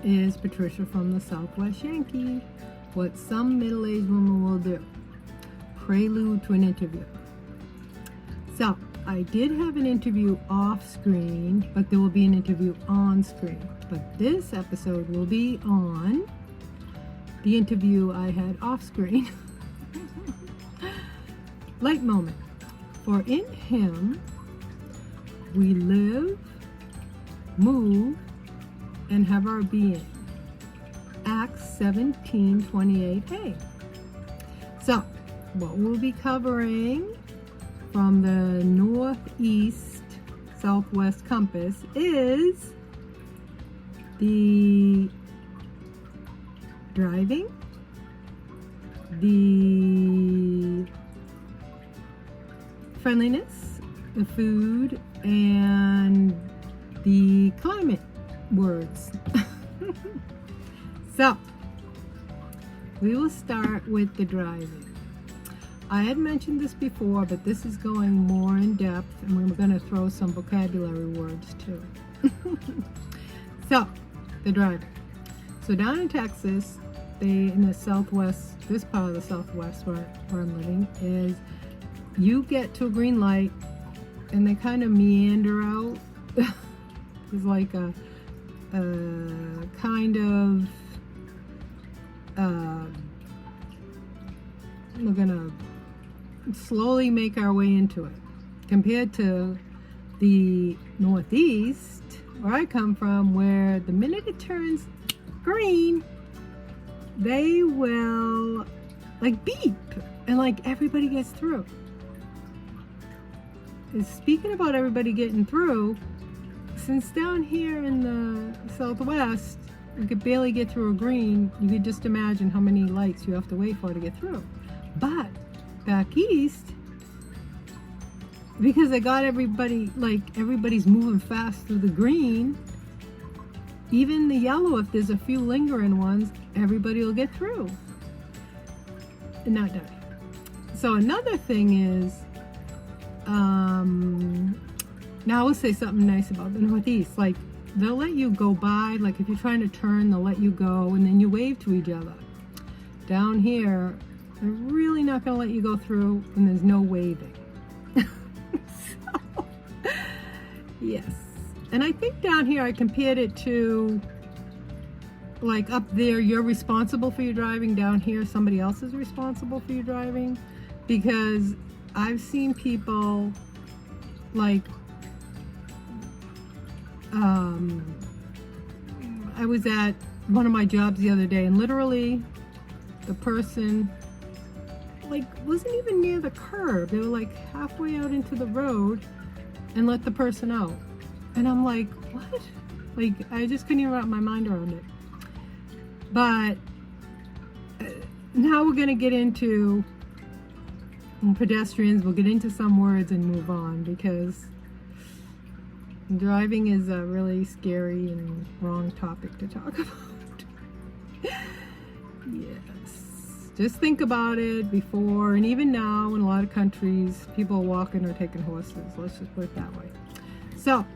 is Patricia from the Southwest Yankee. What some middle-aged women will do. Prelude to an interview. So, I did have an interview off screen, but there will be an interview on screen. But this episode will be on the interview I had off screen. Light moment. For in him we live, move, and have our being. Acts 17:28a. So, what we'll be covering from the northeast southwest compass is the driving, the friendliness, the food, and the climate words. So, we will start with the driving. I had mentioned this before, but this is going more in depth, and we're going to throw some vocabulary words too. So, the driving. So down in Texas, in the southwest, this part of the southwest where I'm living, is you get to a green light and they kind of meander out. It's like a kind of, we're gonna slowly make our way into it. Compared to the northeast, where I come from, where the minute it turns green, they will like beep and like everybody gets through. And speaking about everybody getting through, since down here in the southwest you could barely get through a green, you could just imagine how many lights you have to wait for to get through. But back east, because they got everybody, like everybody's moving fast through the green, even the yellow, if there's a few lingering ones, everybody will get through and not die. So another thing is, now I will say something nice about the northeast. Like, they'll let you go by, like if you're trying to turn, they'll let you go, and then you wave to each other. Down here, they're really not going to let you go through, and there's no waving. So, yes. And I think down here I compared it to, like up there, you're responsible for your driving. Down here, somebody else is responsible for your driving. Because I've seen people, like, I was at one of my jobs the other day, and literally the person, like, wasn't even near the curb. They were like halfway out into the road and let the person out. And I'm like, what? Like, I just couldn't even wrap my mind around it. But now we're going to get into pedestrians. We'll get into some words and move on, because driving is a really scary and wrong topic to talk about. Yes. Just think about it before, and even now in a lot of countries, people are walking or taking horses. Let's just put it that way. So,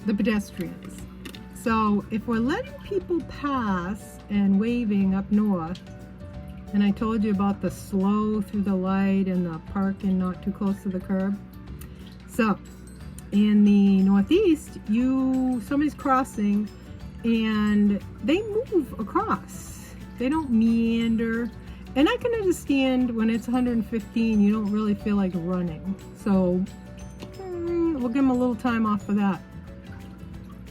the pedestrians. So, if we're letting people pass and waving up north, and I told you about the slow through the light and the parking not too close to the curb. So, in the northeast, somebody's crossing and they move across. They don't meander. And I can understand when it's 115, you don't really feel like running. So, we'll give them a little time off for that.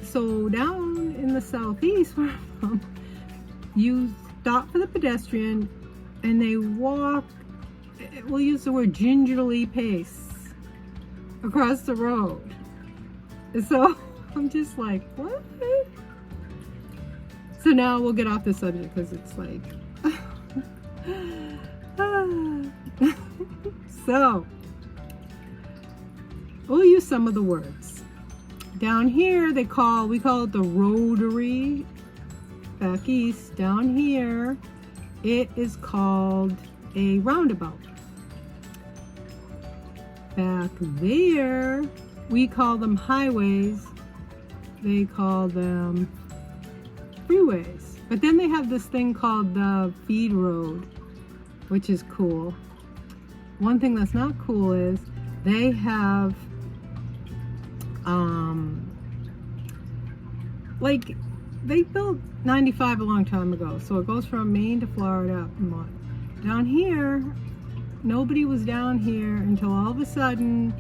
So down in the southeast where I'm from, you stop for the pedestrian and they walk, we'll use the word gingerly pace, across the road. So I'm just like, what? So now we'll get off the subject, because it's like, so we'll use some of the words. Down here we call it the rotary. Back east, down here, it is called a roundabout. Back there, we call them highways. They call them freeways. But then they have this thing called the feed road, which is cool. One thing that's not cool is they have like they built 95 a long time ago, so it goes from Maine to Florida. Down here, nobody was down here until all of a sudden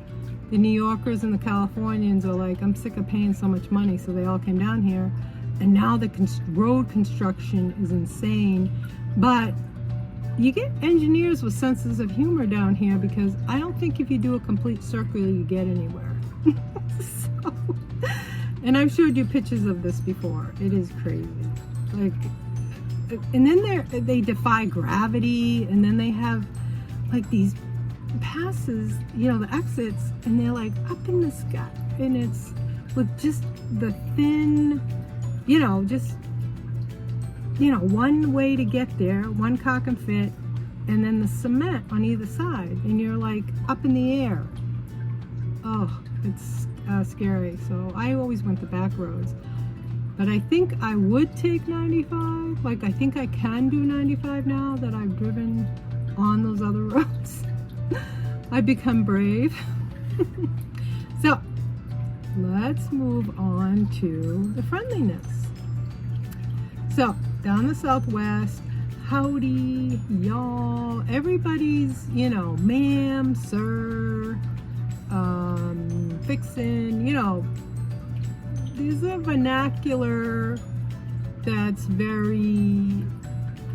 the New Yorkers and the Californians are like, I'm sick of paying so much money, so they all came down here. And now the road construction is insane. But you get engineers with senses of humor down here, because I don't think if you do a complete circle you get anywhere. So, and I've showed you pictures of this before. It is crazy. Like, and then they defy gravity, and then they have like these passes, you know, the exits, and they're like up in the sky, and it's with just the thin, you know, just, you know, one way to get there, one car can fit, and then the cement on either side, and you're like up in the air. Oh, it's scary. So I always went the back roads, but I think I would take 95. Like, I think I can do 95 now that I've driven on those other roads. I've become brave. So let's move on to the friendliness. So down the Southwest, howdy, y'all. Everybody's, you know, ma'am, sir, fixin', you know, there's a vernacular that's very,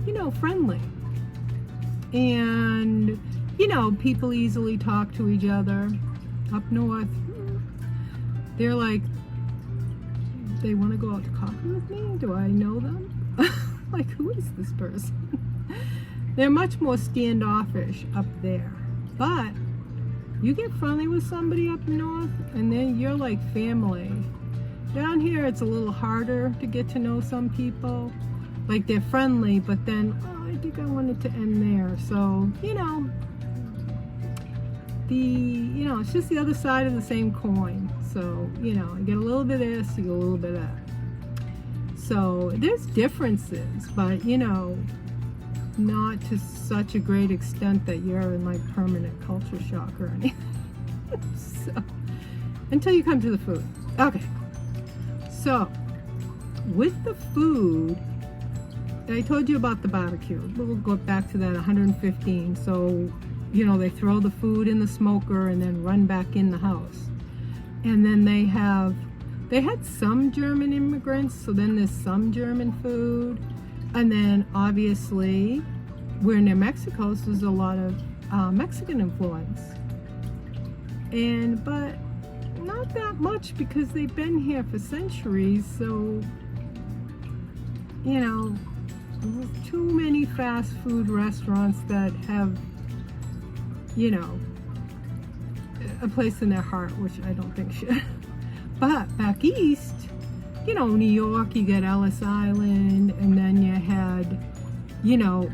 you know, friendly. And, you know, people easily talk to each other. Up north, they're like, they want to go out to coffee with me? Do I know them? Like, who is this person? They're much more standoffish up there. But you get friendly with somebody up north, and then you're like family. Down here, it's a little harder to get to know some people. Like, they're friendly, but then, oh, I think I wanted to end there. So, you know, it's just the other side of the same coin. So, you know, you get a little bit of this, you get a little bit of that. So there's differences, but, you know, not to such a great extent that you're in like permanent culture shock or anything. So, until you come to the food. Okay. So, with the food, I told you about the barbecue. We'll go back to that 115. So, you know, they throw the food in the smoker and then run back in the house. And then they had some German immigrants, so then there's some German food. And then obviously we're near Mexico, so there's a lot of Mexican influence. But not that much, because they've been here for centuries. So, you know, there's too many fast food restaurants that have, you know, a place in their heart, which I don't think should. But back east, you know, New York, you get Ellis Island, and then you had, you know,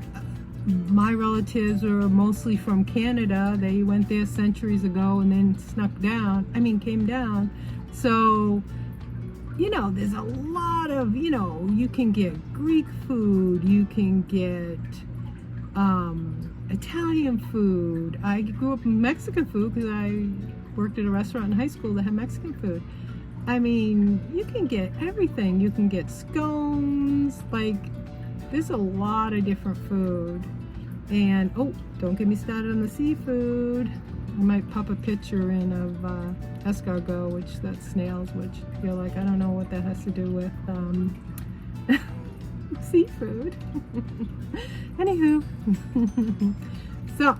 my relatives are mostly from Canada. They went there centuries ago and then came down. So, you know, there's a lot of, you know, you can get Greek food, you can get Italian food. I grew up in Mexican food because I worked at a restaurant in high school that had Mexican food. I mean, you can get everything. You can get scones. Like, there's a lot of different food. And, oh, don't get me started on the seafood. I might pop a picture in of escargot, which that's snails, which you're like, I don't know what that has to do with seafood. Anywho. So,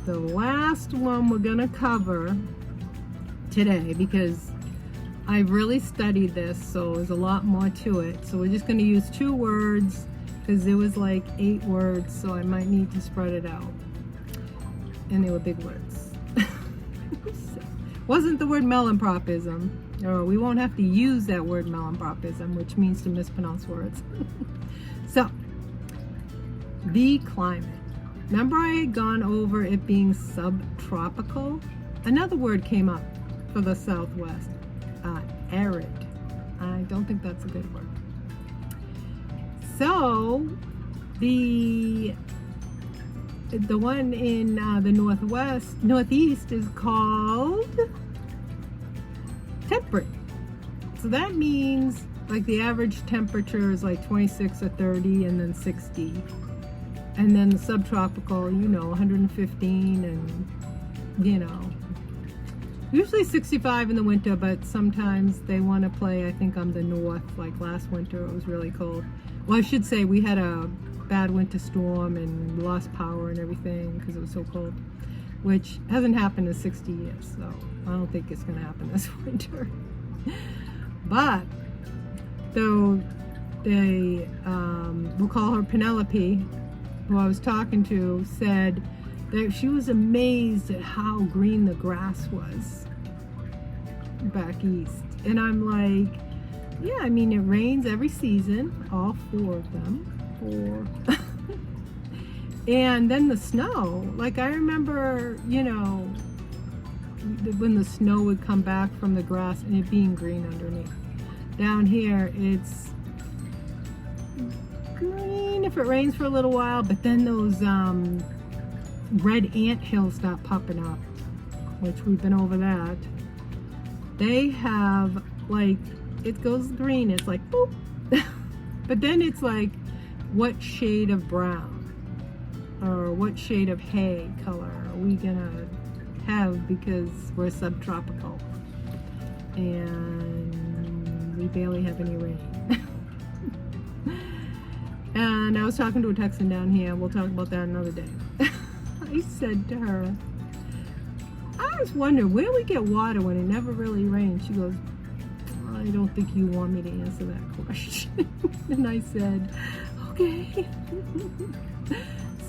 the last one we're gonna cover today, because I've really studied this, so there's a lot more to it. So we're just gonna use 2 words, because there was like 8 words, so I might need to spread it out. And they were big words. So, wasn't the word melanpropism, or we won't have to use that word melanpropism, which means to mispronounce words. So, the climate. Remember I had gone over it being subtropical? Another word came up for the Southwest, arid. I don't think that's a good word. So the one in the northeast is called temperate. So that means like the average temperature is like 26 or 30 and then 60. And then the subtropical, 115 and, usually 65 in the winter, but sometimes they want to play, I think, on the north. Like last winter, it was really cold. Well, I should say we had a bad winter storm and lost power and everything because it was so cold, which hasn't happened in 60 years, so I don't think it's going to happen this winter. But though we'll call her Penelope, who I was talking to, said that she was amazed at how green the grass was back east. And I'm like, yeah, I mean, it rains every season, all 4 of them. 4. And then the snow, like I remember, when the snow would come back from the grass and it being green underneath. Down here, it's green if it rains for a little while, but then those red ant hills start popping up, which we've been over that. They have, like, it goes green, it's like boop. But then it's like, what shade of brown or what shade of hay color are we gonna have, because we're subtropical and we barely have any rain. And I was talking to a Texan down here, we'll talk about that another day. I said to her, I was wondering where we get water when it never really rains. She goes, I don't think you want me to answer that question. And I said, okay.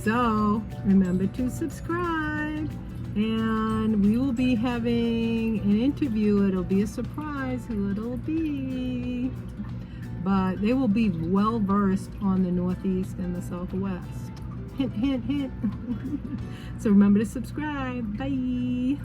So remember to subscribe, and we will be having an interview. It'll be a surprise who it'll be, but they will be well versed on the Northeast and the Southwest. Hint, hint, hint. So remember to subscribe. Bye.